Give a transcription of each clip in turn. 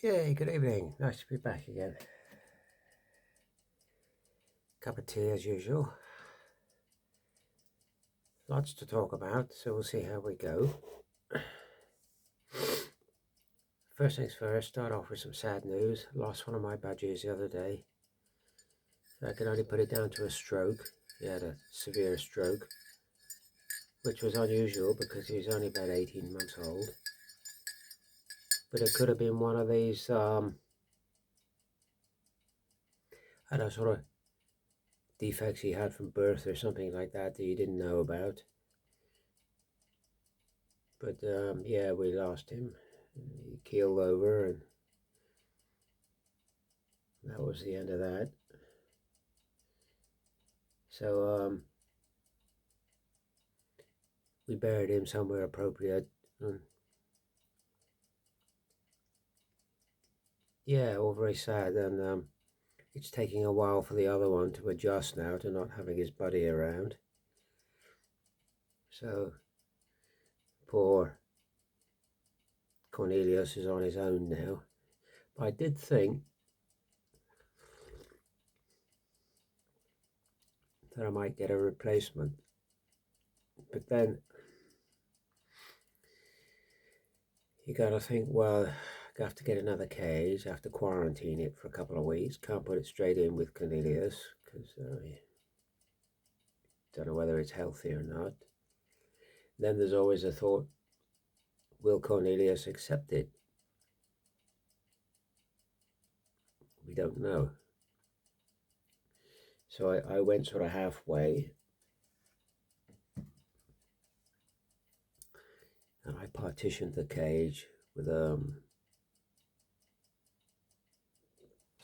Yay, good evening. Nice to be back again. Cup of tea as usual. Lots to talk about, so we'll see how we go. First things first, start off with some sad news. Lost one of my budgies the other day. I can only put it down to a stroke. He had a severe stroke, which was unusual because he was only about 18 months old. But it could have been one of these, sort of defects he had from birth or something like that you didn't know about. But yeah, we lost him. He keeled over, and that was the end of that. So we buried him somewhere appropriate. And yeah, all very sad. And it's taking a while for the other one to adjust now to not having his buddy around. So poor Cornelius is on his own now. But I did think that I might get a replacement. But then you got to think, well, I have to get another cage, I have to quarantine it for a couple of weeks, can't put it straight in with Cornelius because I don't know whether it's healthy or not. Then there's always a thought, will Cornelius accept it? We don't know. So I went sort of halfway, and I partitioned the cage with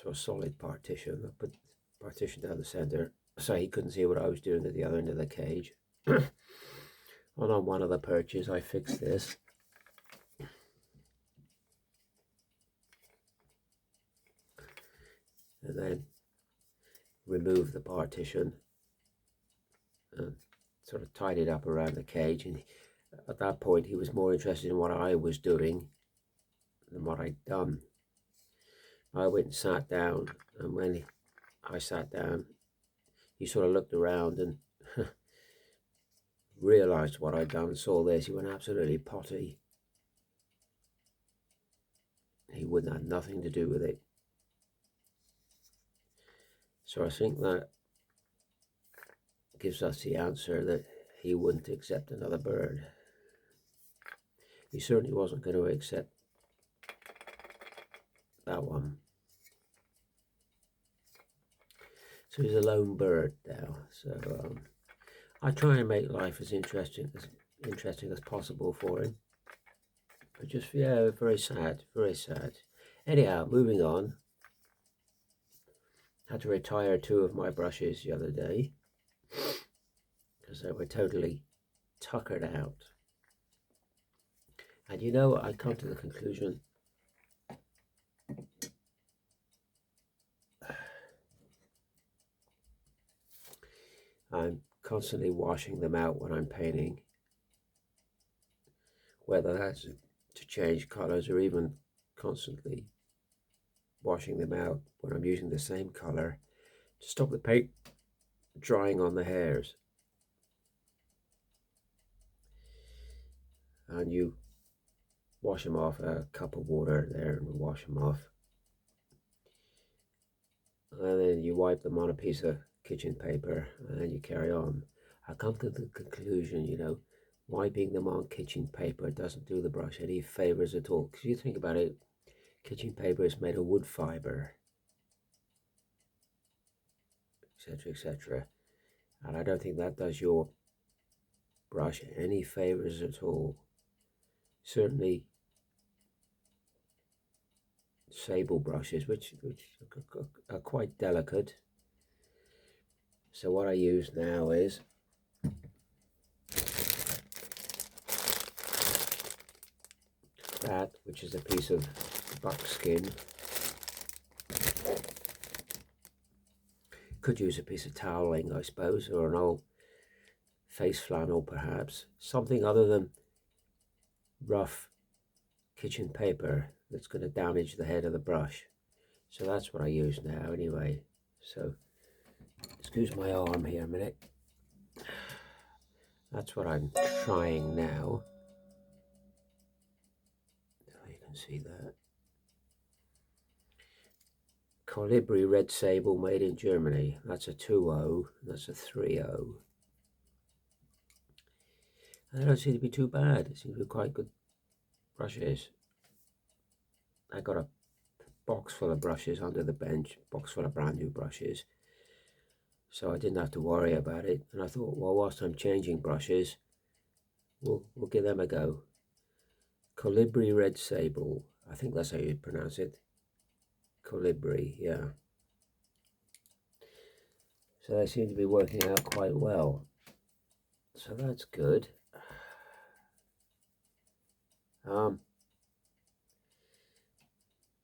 sort of solid partition. I put partition down the center so he couldn't see what I was doing at the other end of the cage. And on one of the perches I fixed this. And then removed the partition and sort of tied it up around the cage. And at that point he was more interested in what I was doing than what I'd done. I went and sat down, and when I sat down he sort of looked around and realized what I'd done, saw this. He went absolutely potty. He wouldn't have nothing to do with it. So I think that gives us the answer that he wouldn't accept another bird. He certainly wasn't going to accept that one. So he's a lone bird now. So I try and make life as interesting as possible for him. But just, yeah, very sad, very sad. Anyhow, moving on. Had to retire 2 of my brushes the other day because they were totally tuckered out. And you know, I come to the conclusion I'm constantly washing them out when I'm painting, whether that's to change colors or even constantly washing them out when I'm using the same color to stop the paint drying on the hairs. And you wash them off, a cup of water there, and wash them off. And then you wipe them on a piece of kitchen paper, and then you carry on. I come to the conclusion, you know, wiping them on kitchen paper doesn't do the brush any favors at all. Because you think about it, kitchen paper is made of wood fiber, etc., etc. And I don't think that does your brush any favors at all. Certainly sable brushes, which are quite delicate. So what I use now is that, which is a piece of buckskin. Could use a piece of toweling, I suppose, or an old face flannel perhaps. Something other than rough kitchen paper that's going to damage the head of the brush. So that's what I use now anyway. So excuse my arm here a minute. That's what I'm trying now. So you can see that. Colibri Red Sable made in Germany. That's a 2.0. That's a 3.0. They don't seem to be too bad. It seems to be quite good brushes. I got a box full of brushes under the bench, box full of brand new brushes. So I didn't have to worry about it. And I thought, well, whilst I'm changing brushes, we'll give them a go. Colibri Red Sable. I think that's how you pronounce it. Colibri, yeah. So they seem to be working out quite well. So that's good.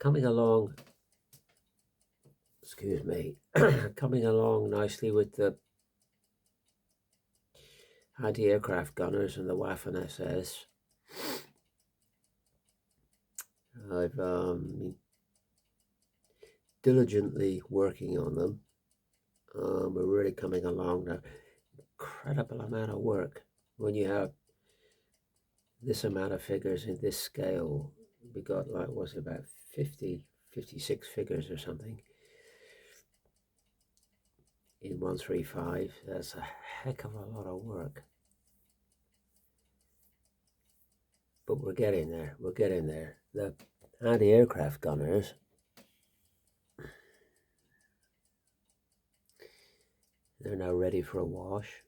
Coming along, excuse me, coming along nicely with the anti-aircraft gunners and the Waffen SS. I've been diligently working on them. We're really coming along now. Incredible amount of work when you have this amount of figures in this scale. We got like, was it about 50, 56 figures or something in 135. That's a heck of a lot of work. But we're getting there. We're getting there. The anti-aircraft gunners, they're now ready for a wash.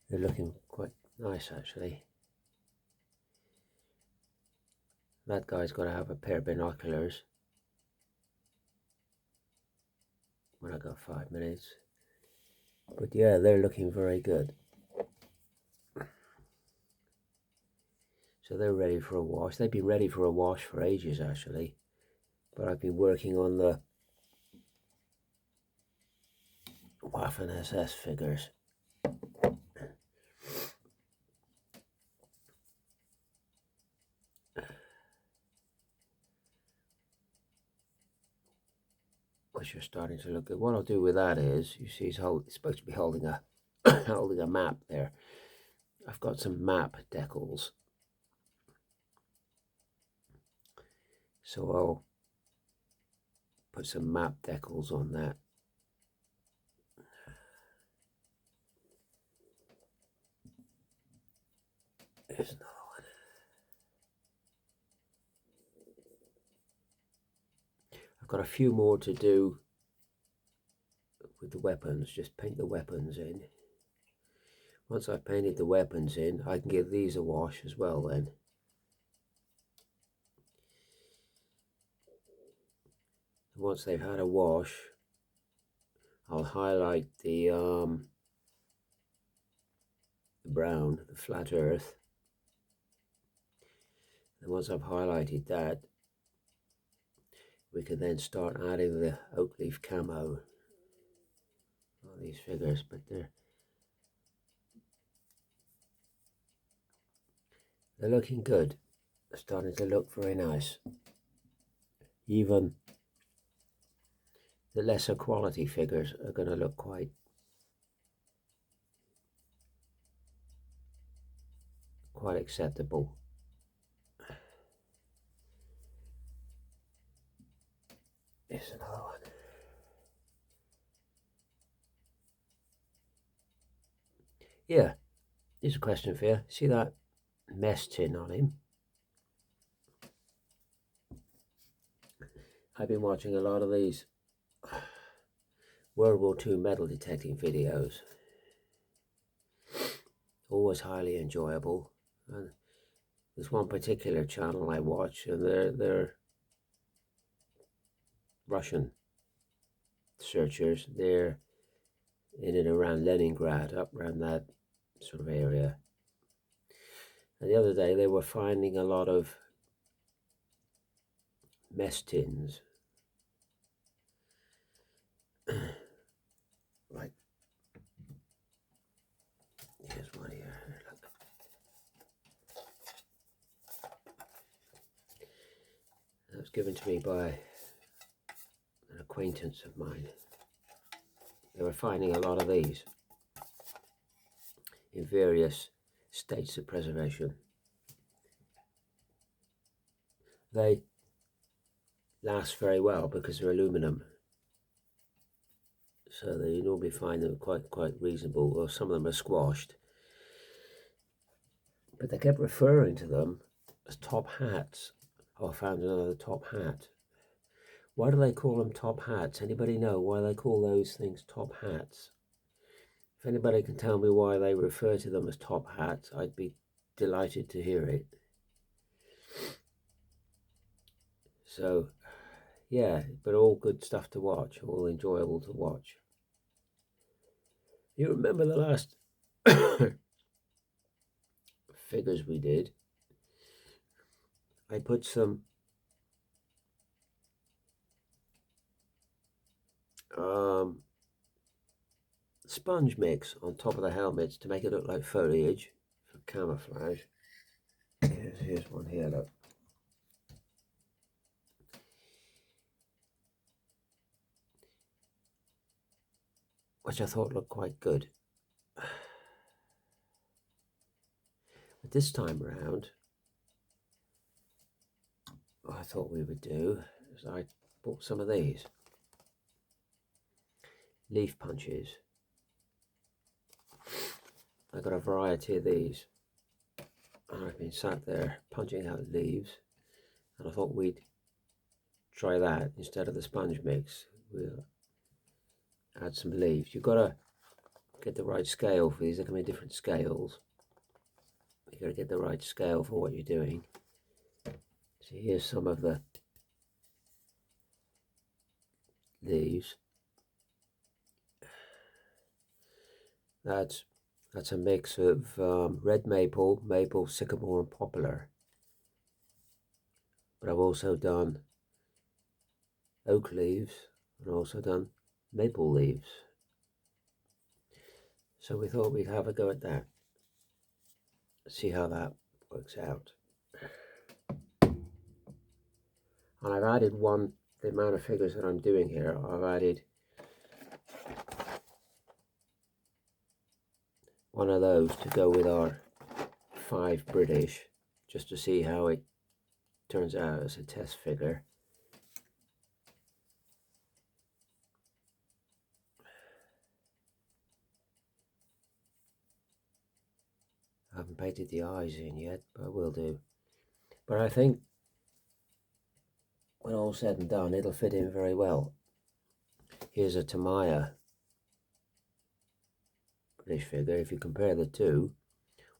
They're looking quite nice, actually. That guy's got to have a pair of binoculars when I got 5 minutes. But yeah, they're looking very good. So they're ready for a wash. They've been ready for a wash for ages, actually. But I've been working on the Waffen SS figures. Which are starting to look good. What I'll do with that is, you see he's supposed to be holding a holding a map there. I've got some map decals. So I'll put some map decals on that. There's another one. I've got a few more to do with the weapons. Just paint the weapons in. Once I've painted the weapons in, I can give these a wash as well then. Once they've had a wash, I'll highlight the brown, the flat earth. And once I've highlighted that, we can then start adding the oak leaf camo on these figures. But they're looking good. They're starting to look very nice. Even the lesser quality figures are going to look quite acceptable. Here's another one. Yeah, here's a question for you. See that mess tin on him? I've been watching a lot of these World War II metal detecting videos. Always highly enjoyable. And there's one particular channel I watch, and they're Russian searchers. They're in and around Leningrad, up around that sort of area. And the other day they were finding a lot of mess tins. Like, here's one here. Look. was given to me by an acquaintance of mine. They were finding a lot of these in various states of preservation. They last very well because they're aluminum, so they normally find them quite reasonable. Well, some of them are squashed, but they kept referring to them as top hats. Oh, I found another top hat. Why do they call them top hats? Anybody know why they call those things top hats? If anybody can tell me why they refer to them as top hats, I'd be delighted to hear it. So, yeah, but all good stuff to watch, all enjoyable to watch. You remember the last figures we did? I put some sponge mix on top of the helmets to make it look like foliage for camouflage. Here's one here, look. Which I thought looked quite good. But this time around, what I thought we would do is I bought some of these leaf punches. I got a variety of these, and I've been sat there punching out leaves, and I thought we'd try that instead of the sponge mix. We'll add some leaves. You've got to get the right scale for these. They come in different scales. You've got to get the right scale for what you're doing. So here's some of the leaves. That's a mix of red maple, sycamore and poplar. But I've also done oak leaves and also done maple leaves. So we thought we'd have a go at that. See how that works out. And I've added the amount of figures that I'm doing here, I've added one of those to go with our 5 British, just to see how it turns out as a test figure. I haven't painted the eyes in yet, but I will do. But I think when all said and done, it'll fit in very well. Here's a Tamaya British figure. If you compare the two,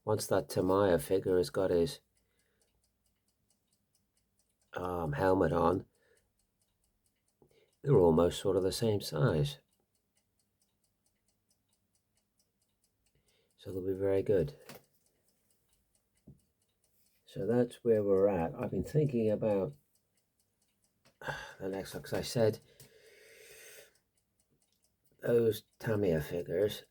once that Tamaya figure has got his helmet on, they're almost sort of the same size. So they'll be very good. So that's where we're at. I've been thinking about the next one, because I said those Tamiya figures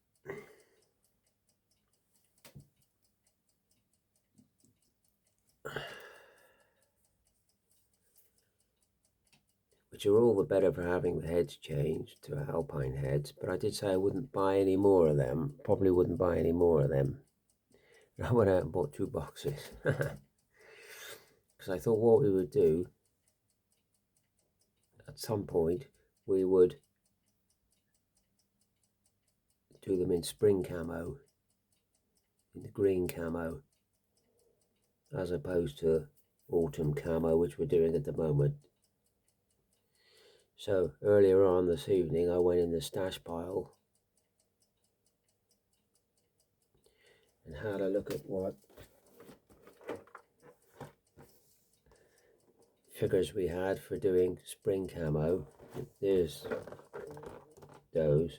which are all the better for having the heads changed to alpine heads, but I did say I wouldn't buy any more of them, probably wouldn't buy any more of them. And I went out and bought 2 boxes. Because I thought what we would do, at some point, we would do them in spring camo, in the green camo, as opposed to autumn camo, which we're doing at the moment. So earlier on this evening, I went in the stash pile and had a look at what figures we had for doing spring camo. There's those.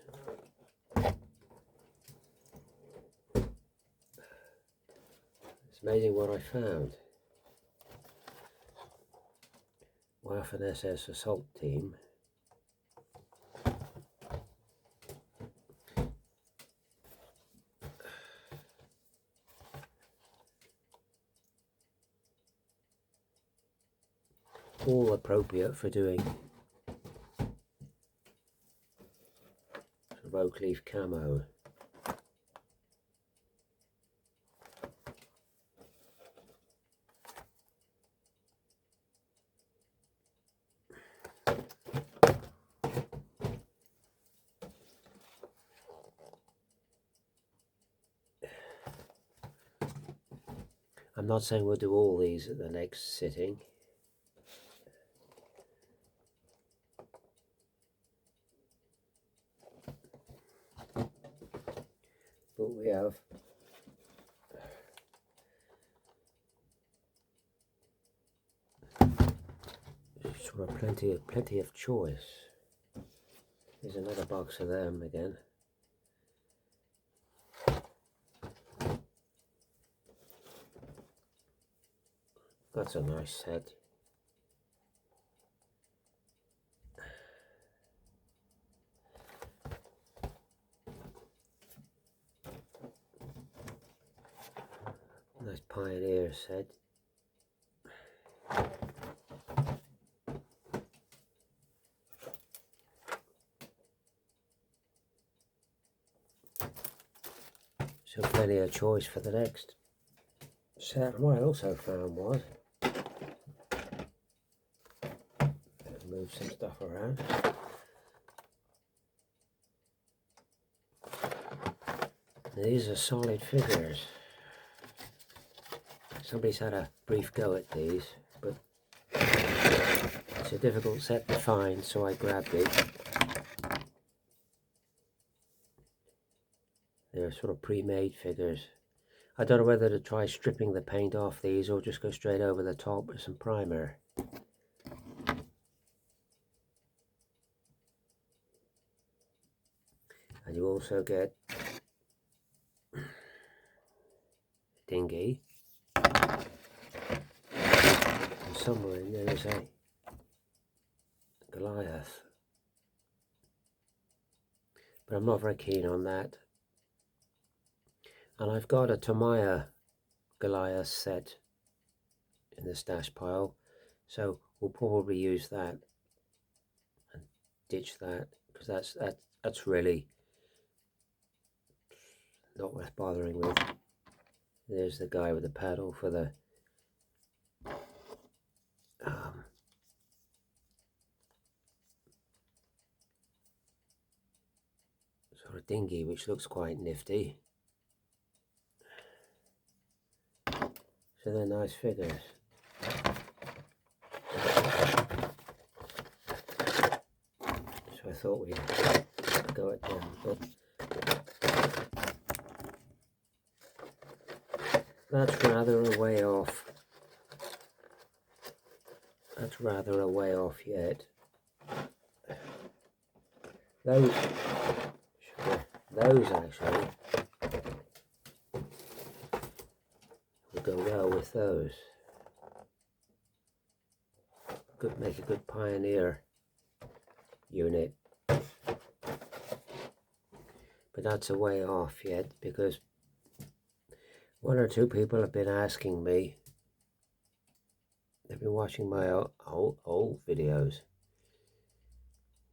It's amazing what I found. Waffen SS assault team. all appropriate for doing sort of oak leaf camo. I'm not saying we'll do all these at the next sitting. But we have sort of plenty of choice. Here's another box of them again. That's a nice set. Nice Pioneer set. So plenty of choice for the next set. What I also found was, move some stuff around. These are solid figures. Somebody's had a brief go at these, but it's a difficult set to find, so I grabbed it. They're sort of pre-made figures. I don't know whether to try stripping the paint off these or just go straight over the top with some primer. And you also get dinghy. And somewhere in there is a Goliath. But I'm not very keen on that. And I've got a Tamiya Goliath set in the stash pile, so we'll probably use that and ditch that, because that's really not worth bothering with. There's the guy with the paddle for the sort of dinghy, which looks quite nifty. So they're nice figures. So I thought we'd go at them, but that's rather a way off. That's rather a way off yet. Those actually will go well with those. Could make a good Pioneer unit. But that's a way off yet, because one or two people have been asking me, they've been watching my old videos,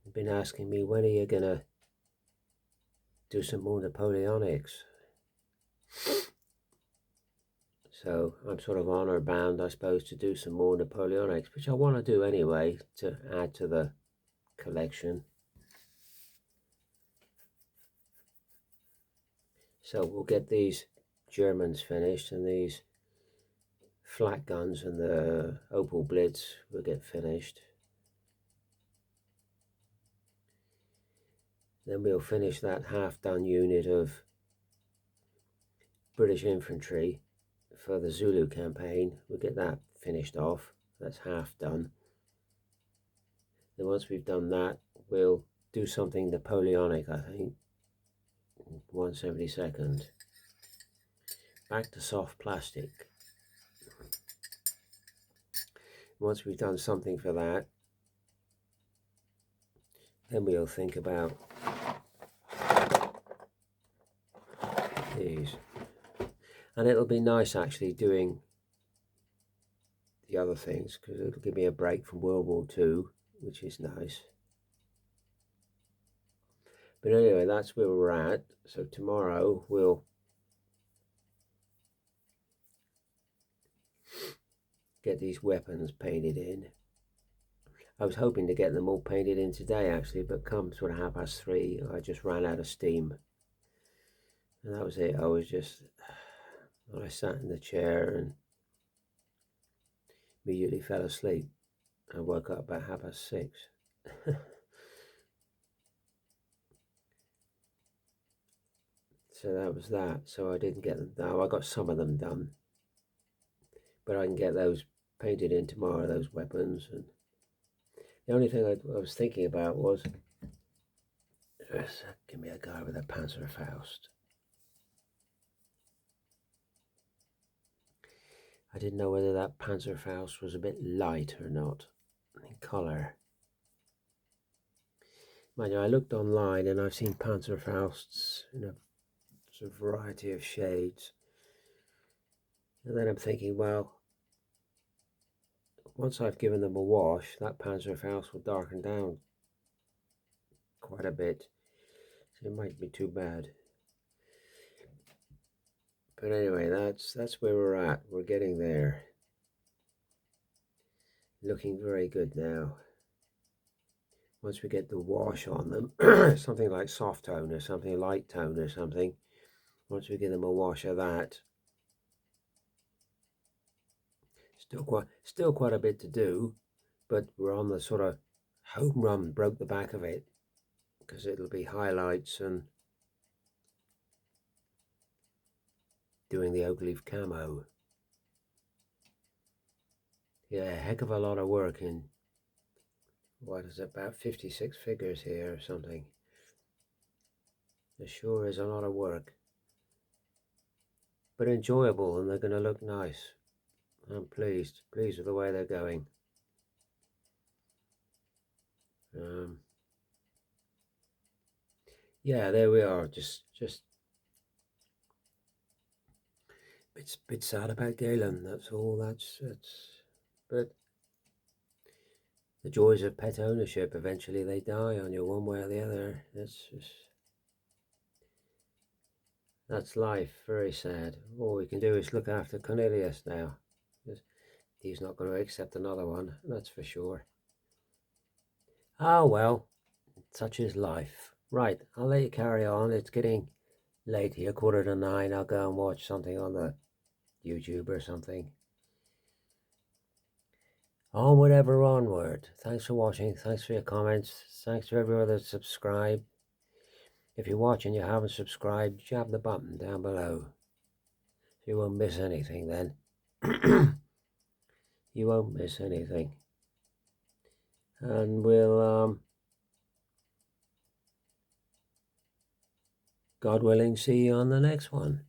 they've been asking me, when are you gonna do some more Napoleonics? So I'm sort of honor bound, I suppose, to do some more Napoleonics, which I want to do anyway to add to the collection. So we'll get these Germans finished, and these flak guns and the Opel Blitz will get finished. Then we'll finish that half-done unit of British infantry for the Zulu campaign. We'll get that finished off. That's half done. Then once we've done that, we'll do something Napoleonic, I think. 1/72. Back to soft plastic. Once we've done something for that, then we'll think about these. And it'll be nice actually doing the other things, because it'll give me a break from World War II, which is nice. But anyway, that's where we're at. So tomorrow we'll get these weapons painted in. I was hoping to get them all painted in today actually, but come sort of 3:30, I just ran out of steam. And that was it. I sat in the chair and immediately fell asleep. I woke up about 6:30. So that was that. So I didn't get them done. I got some of them done, but I can get those painted in tomorrow, those weapons. And the only thing I was thinking about was, give me a guy with a Panzerfaust. I didn't know whether that Panzerfaust was a bit light or not in colour. Mind you, I looked online and I've seen Panzerfausts in a sort of variety of shades. And then I'm thinking, well, once I've given them a wash, that Panzerfaust will darken down quite a bit. So it might be too bad. But anyway, that's where we're at. We're getting there. Looking very good now. Once we get the wash on them, something like soft tone or something, light tone or something, once we give them a wash of that, still quite a bit to do, but we're on the sort of home run, broke the back of it, because it'll be highlights and doing the oak leaf camo. Yeah, a heck of a lot of work in, what is it, about 56 figures here or something. It sure is a lot of work, but enjoyable, and they're going to look nice. I'm pleased with the way they're going. Yeah, there we are. Just bit sad about Galen. That's all. But the joys of pet ownership. Eventually, they die on you one way or the other. That's life. Very sad. All we can do is look after Cornelius now. He's not going to accept another one. That's for sure. Oh well, such is life. Right, I'll let you carry on. It's getting late here, 9:15. I'll go and watch something on the YouTube or something. Onward, ever onward. Thanks for watching. Thanks for your comments. Thanks to everyone that subscribed. If you're watching, you haven't subscribed, jab the button down below. You won't miss anything then. You won't miss anything. And we'll, God willing, see you on the next one.